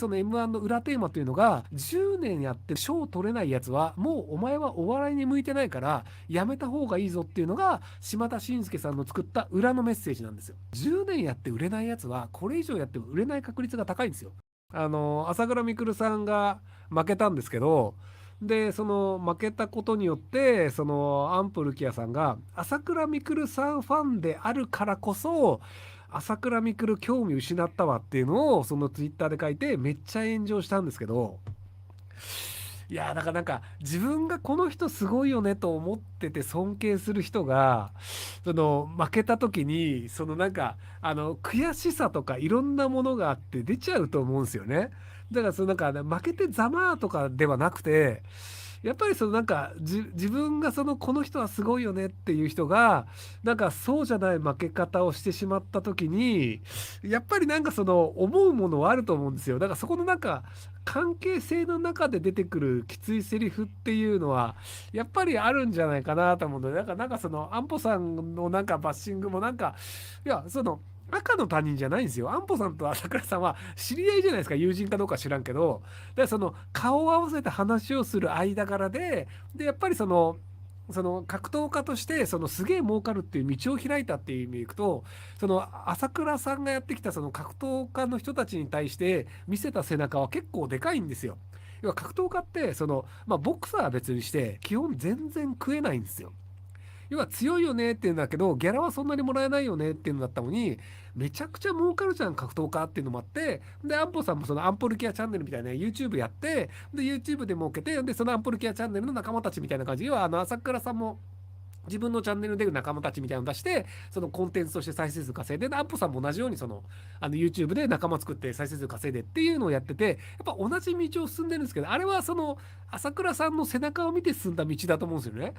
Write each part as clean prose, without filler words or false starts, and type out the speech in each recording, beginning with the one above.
その M1 の裏テーマというのが、10年やって賞取れないやつはもうお前はお笑いに向いてないからやめた方がいいぞっていうのが島田紳介さんの作った裏のメッセージなんですよ。10年やって売れないやつはこれ以上やっても売れない確率が高いんですよ。朝倉未来さんが負けたんですけど、でその負けたことによってそのアンプルキアさんが朝倉未来さんファンであるからこそ朝倉未来興味失ったわっていうのをそのツイッターで書いてめっちゃ炎上したんですけど、いやだからなんか自分がこの人すごいよねと思ってて尊敬する人がその負けた時にそのなんか悔しさとかいろんなものがあって出ちゃうと思うんですよね。だからそのなんか負けてざまあとかではなくて、やっぱりそのなんか自分がそのこの人はすごいよねっていう人がなんかそうじゃない負け方をしてしまった時にやっぱりなんかその思うものはあると思うんですよ。だからそこのなんか関係性の中で出てくるきついセリフっていうのはやっぱりあるんじゃないかなと思うので、なんかその安保さんのなんかバッシングもなんかいやその赤の他人じゃないんですよ。安保さんと朝倉さんは知り合いじゃないですか。友人かどうか知らんけど。でその顔を合わせて話をする間柄でやっぱりその格闘家としてそのすげえ儲かるっていう道を開いたっていう意味でいくと、その朝倉さんがやってきたその格闘家の人たちに対して見せた背中は結構でかいんですよ。要は格闘家ってその、まあ、ボクサーは別にして基本全然食えないんですよ。要は強いよねっていうんだけどギャラはそんなにもらえないよねっていうのだったのにめちゃくちゃ儲かるじゃん格闘家っていうのもあって、でアンポさんもそのアンポルキアチャンネルみたいな YouTube やってで YouTube で儲けてでそのアンポルキアチャンネルの仲間たちみたいな感じ、要は朝倉さんも自分のチャンネルに出る仲間たちみたいなのを出してそのコンテンツとして再生数稼いで、でアップさんも同じようにそのYouTube で仲間作って再生数稼いでっていうのをやってて、やっぱ同じ道を進んでるんですけど、あれはその朝倉さんの背中を見て進んだ道だと思うんですよね。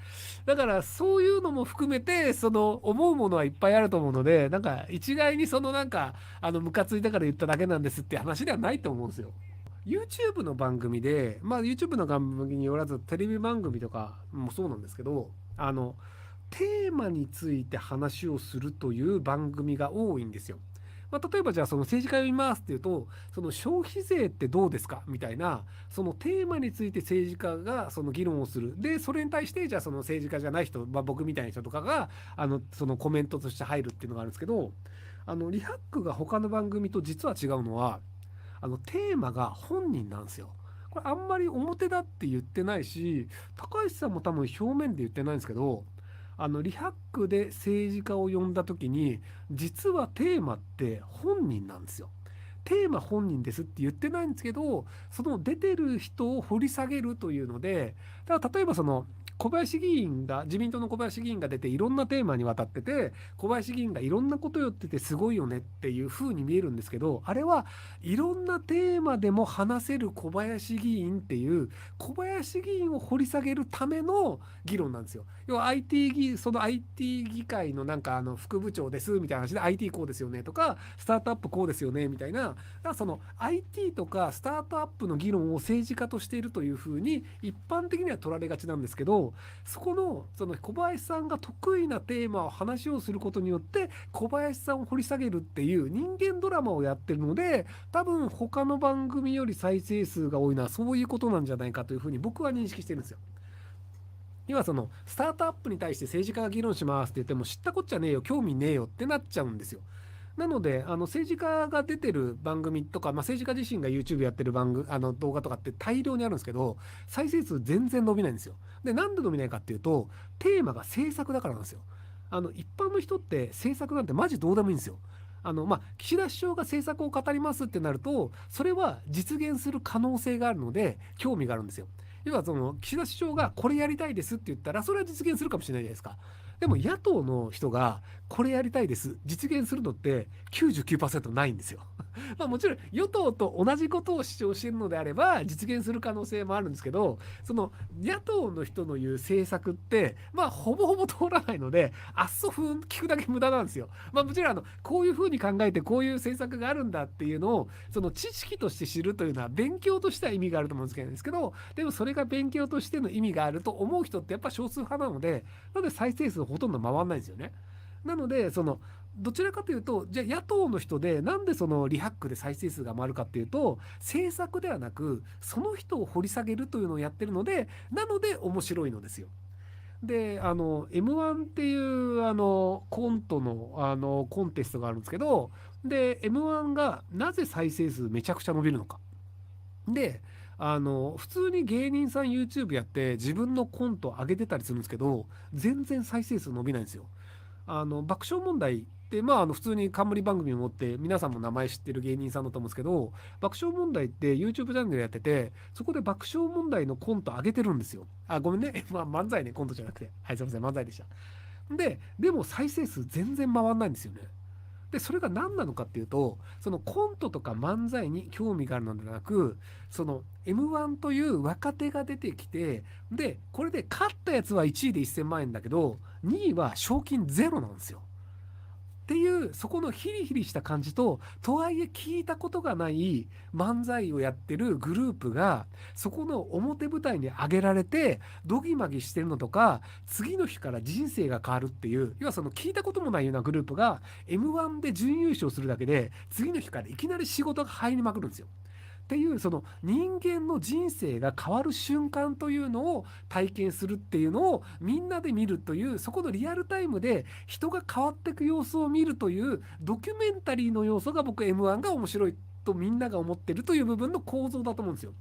だからそういうのも含めてその思うものはいっぱいあると思うので、なんか一概にそのなんかムカついたから言っただけなんですって話ではないと思うんですよ。YouTube の番組で、まあ YouTube の番組によらずテレビ番組とかもそうなんですけど、テーマについて話をするという番組が多いんですよ。まあ、例えばじゃあその政治家を見ますっていうと、その消費税ってどうですかみたいな、そのテーマについて政治家がその議論をする。で、それに対してじゃあその政治家じゃない人、まあ、僕みたいな人とかがそのコメントとして入るっていうのがあるんですけど、リハックが他の番組と実は違うのは、テーマが本人なんですよ。これあんまり表だって言ってないし、高橋さんも多分表面で言ってないんですけど、リハックで政治家を呼んだ時に実はテーマって本人なんですよ。テーマ本人ですって言ってないんですけど、その出てる人を掘り下げるというので、だから例えばその小林議員が、自民党の小林議員が出ていろんなテーマにわたってて、小林議員がいろんなことを言っててすごいよねっていう風に見えるんですけど、あれはいろんなテーマでも話せる小林議員っていう小林議員を掘り下げるための議論なんですよ。要は その IT 議会のなんか副部長ですみたいな話で IT こうですよねとかスタートアップこうですよねみたいな、だからその IT とかスタートアップの議論を政治家としているというふうに一般的には取られがちなんですけど、そこのその小林さんが得意なテーマを話をすることによって小林さんを掘り下げるっていう人間ドラマをやってるので、多分他の番組より再生数が多いのはそういうことなんじゃないかというふうに僕は認識してるんですよ。今そのスタートアップに対して政治家が議論しますって言っても知ったこっちゃねえよ興味ねえよってなっちゃうんですよ。なので政治家が出てる番組とか、まあ、政治家自身が YouTube やってる番組動画とかって大量にあるんですけど再生数全然伸びないんですよ。でなんで伸びないかっていうとテーマが政策だからなんですよ。一般の人って政策なんてマジどうでもいいんですよ。まあ、岸田首相が政策を語りますってなるとそれは実現する可能性があるので興味があるんですよ。要はその岸田首相がこれやりたいですって言ったらそれは実現するかもしれないじゃないですか。でも野党の人がこれやりたいです実現するのって99%ないんですよ。まあもちろん与党と同じことを主張しているのであれば実現する可能性もあるんですけど、その野党の人の言う政策ってまあほぼほぼ通らないのであっそふん聞くだけ無駄なんですよ。まあもちろんこういうふうに考えてこういう政策があるんだっていうのをその知識として知るというのは勉強としては意味があると思うんですけど、でもそれが勉強としての意味があると思う人ってやっぱ少数派なので、なので再生数ほとんど回らないんですよね。なのでそのどちらかというと、じゃあ野党の人でなんでそのリハックで再生数が回るかっていうと、政策ではなくその人を掘り下げるというのをやってるので、なので面白いのですよ。で、M1 っていうコントのコンテストがあるんですけど、で M1 がなぜ再生数めちゃくちゃ伸びるのか。で、普通に芸人さん YouTube やって自分のコント上げてたりするんですけど、全然再生数伸びないんですよ。爆笑問題って、まあ、普通に冠番組を持って皆さんも名前知ってる芸人さんだと思うんですけど、爆笑問題って YouTube チャンネルやってて、そこで爆笑問題のコント上げてるんですよ。あ、ごめんね。まあ、漫才ね、コントじゃなくて。はい、すいません、漫才でした。でも再生数全然回んないんですよね。で、それが何なのかっていうと、そのコントとか漫才に興味があるのではなく、その M1 という若手が出てきて、で、これで勝ったやつは1位で1000万円だけど、2位は賞金ゼロなんですよ。っていうそこのヒリヒリした感じと、とはいえ聞いたことがない漫才をやってるグループがそこの表舞台に上げられてドギマギしてるのとか、次の日から人生が変わるっていう、要はその聞いたこともないようなグループが M1 で準優勝するだけで次の日からいきなり仕事が入りまくるんですよ。っていう、その人間の人生が変わる瞬間というのを体験するっていうのをみんなで見るという、そこのリアルタイムで人が変わっていく様子を見るというドキュメンタリーの要素が、僕 M1 が面白いとみんなが思ってるという部分の構造だと思うんですよ。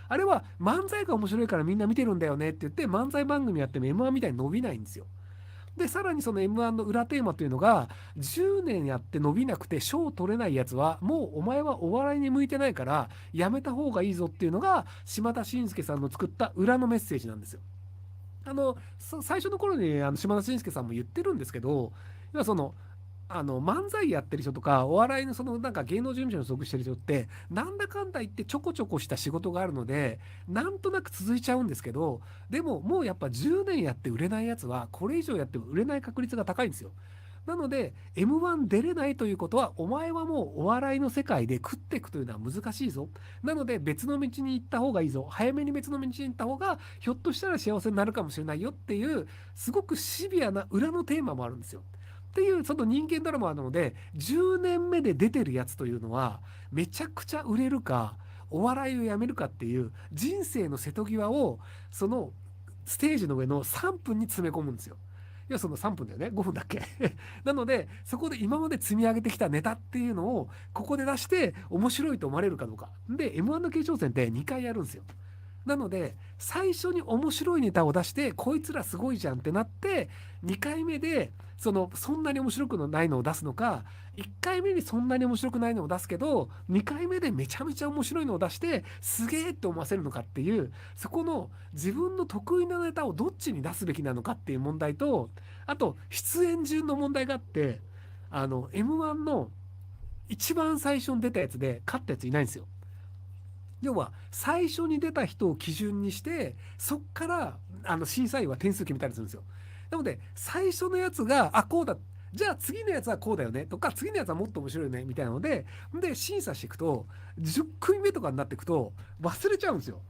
あれは漫才が面白いからみんな見てるんだよねって言って漫才番組やっても M1 みたいに伸びないんですよ。で、さらにその M1 の裏テーマというのが、10年やって伸びなくて賞取れないやつは、もうお前はお笑いに向いてないから、やめた方がいいぞっていうのが、島田紳介さんの作った裏のメッセージなんですよ。最初の頃に島田紳介さんも言ってるんですけど、要はその、漫才やってる人とか、お笑いのそのなんか芸能事務所に所属してる人って、なんだかんだ言ってちょこちょこした仕事があるので、なんとなく続いちゃうんですけど、でももうやっぱ10年やって売れないやつは、これ以上やっても売れない確率が高いんですよ。なので、M1 出れないということは、お前はもうお笑いの世界で食っていくというのは難しいぞ。なので、別の道に行った方がいいぞ。早めに別の道に行った方が、ひょっとしたら幸せになるかもしれないよっていう、すごくシビアな裏のテーマもあるんですよ。っていうその人間ドラマなので、10年目で出てるやつというのはめちゃくちゃ売れるかお笑いをやめるかっていう人生の瀬戸際を、そのステージの上の3分に詰め込むんですよ。いや、その3分だよね、5分だっけなので、そこで今まで積み上げてきたネタっていうのをここで出して面白いと思われるかどうかで、 M1 の決勝戦って2回やるんですよ。なので、最初に面白いネタを出して、こいつらすごいじゃんってなって、2回目で、そんなに面白くないのを出すのか、1回目にそんなに面白くないのを出すけど、2回目でめちゃめちゃ面白いのを出して、すげえって思わせるのかっていう、そこの自分の得意なネタをどっちに出すべきなのかっていう問題と、あと、出演順の問題があって、M1 の一番最初に出たやつで勝ったやついないんですよ。要は最初に出た人を基準にしてそっから審査員は点数決めたりするんですよ。なので最初のやつがこうだ、じゃあ次のやつはこうだよねとか、次のやつはもっと面白いよねみたいなので審査していくと10組目とかになっていくと忘れちゃうんですよ。